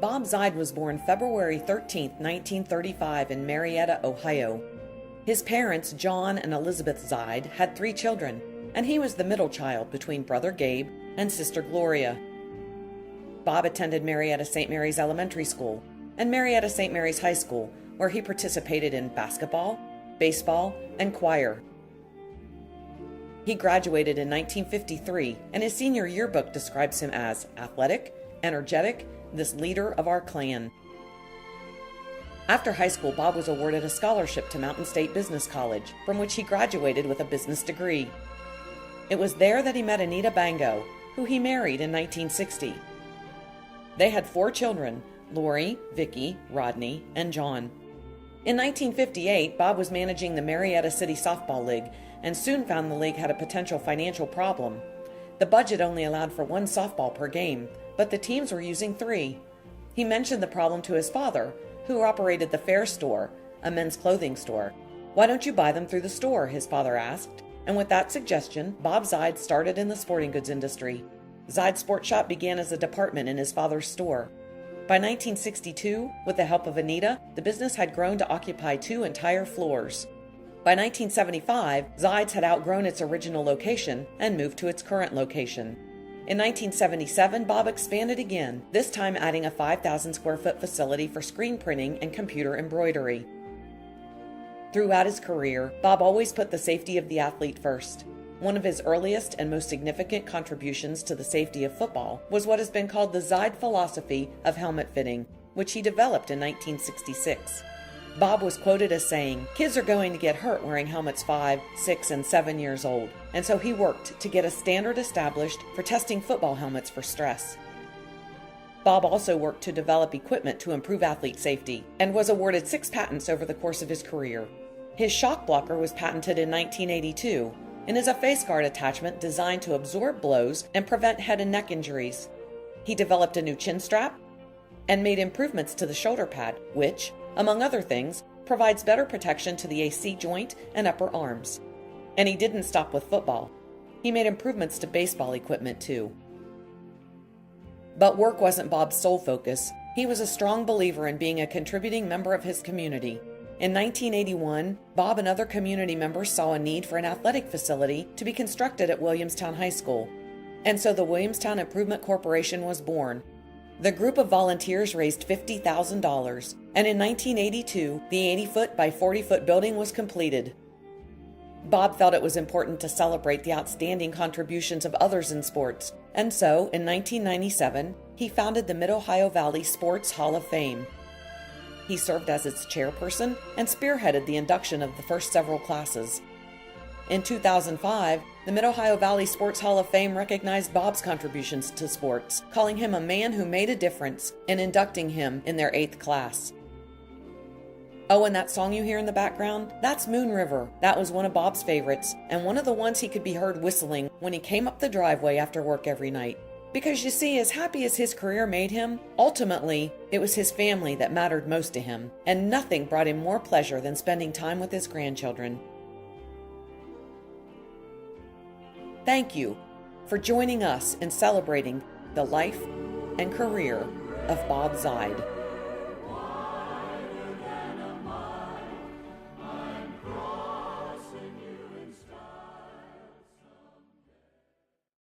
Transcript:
Bob Zide was born February 13, 1935 in Marietta, Ohio. His parents, John and Elizabeth Zide, had 3 children, and he was the middle child between brother Gabe and sister Gloria. Bob attended Marietta St. Mary's Elementary School and Marietta St. Mary's High School, where he participated in basketball, baseball, and choir. He graduated in 1953, and his senior yearbook describes him as athletic, energetic, this leader of our clan. After high school, Bob was awarded a scholarship to Mountain State Business College, from which he graduated with a business degree. It was there that he met Anita Bango, who he married in 1960. They had 4 children, Lori, Vicky, Rodney, and John. In 1958, Bob was managing the Marietta City Softball League and soon found the league had a potential financial problem. The budget only allowed for 1 softball per game, but the teams were using 3. He mentioned the problem to his father, who operated the Fair Store, a men's clothing store. "Why don't you buy them through the store?" his father asked. And with that suggestion, Bob Zide started in the sporting goods industry. Zide's Sport Shop began as a department in his father's store. By 1962, with the help of Anita, the business had grown to occupy 2 entire floors. By 1975, Zide's had outgrown its original location and moved to its current location. In 1977, Bob expanded again, this time adding a 5,000 square foot facility for screen printing and computer embroidery. Throughout his career, Bob always put the safety of the athlete first. One of his earliest and most significant contributions to the safety of football was what has been called the Zide philosophy of helmet fitting, which he developed in 1966. Bob was quoted as saying, "Kids are going to get hurt wearing helmets 5, 6, and 7 years old," and so he worked to get a standard established for testing football helmets for stress. Bob also worked to develop equipment to improve athlete safety and was awarded 6 patents over the course of his career. His shock blocker was patented in 1982 and is a face guard attachment designed to absorb blows and prevent head and neck injuries. He developed a new chin strap and made improvements to the shoulder pad, which, among other things, provides better protection to the AC joint and upper arms. And he didn't stop with football. He made improvements to baseball equipment too. But work wasn't Bob's sole focus. He was a strong believer in being a contributing member of his community. In 1981, Bob and other community members saw a need for an athletic facility to be constructed at Williamstown High School. And so the Williamstown Improvement Corporation was born. The group of volunteers raised $50,000, and in 1982, the 80-foot by 40-foot building was completed. Bob felt it was important to celebrate the outstanding contributions of others in sports, and so, in 1997, he founded the Mid-Ohio Valley Sports Hall of Fame. He served as its chairperson and spearheaded the induction of the first several classes. In 2005, the Mid-Ohio Valley Sports Hall of Fame recognized Bob's contributions to sports, calling him a man who made a difference and inducting him in their 8th class. Oh, and that song you hear in the background? That's Moon River. That was one of Bob's favorites, and one of the ones he could be heard whistling when he came up the driveway after work every night. Because you see, as happy as his career made him, ultimately, it was his family that mattered most to him, and nothing brought him more pleasure than spending time with his grandchildren. Thank you for joining us in celebrating the life and career of Bob Zide.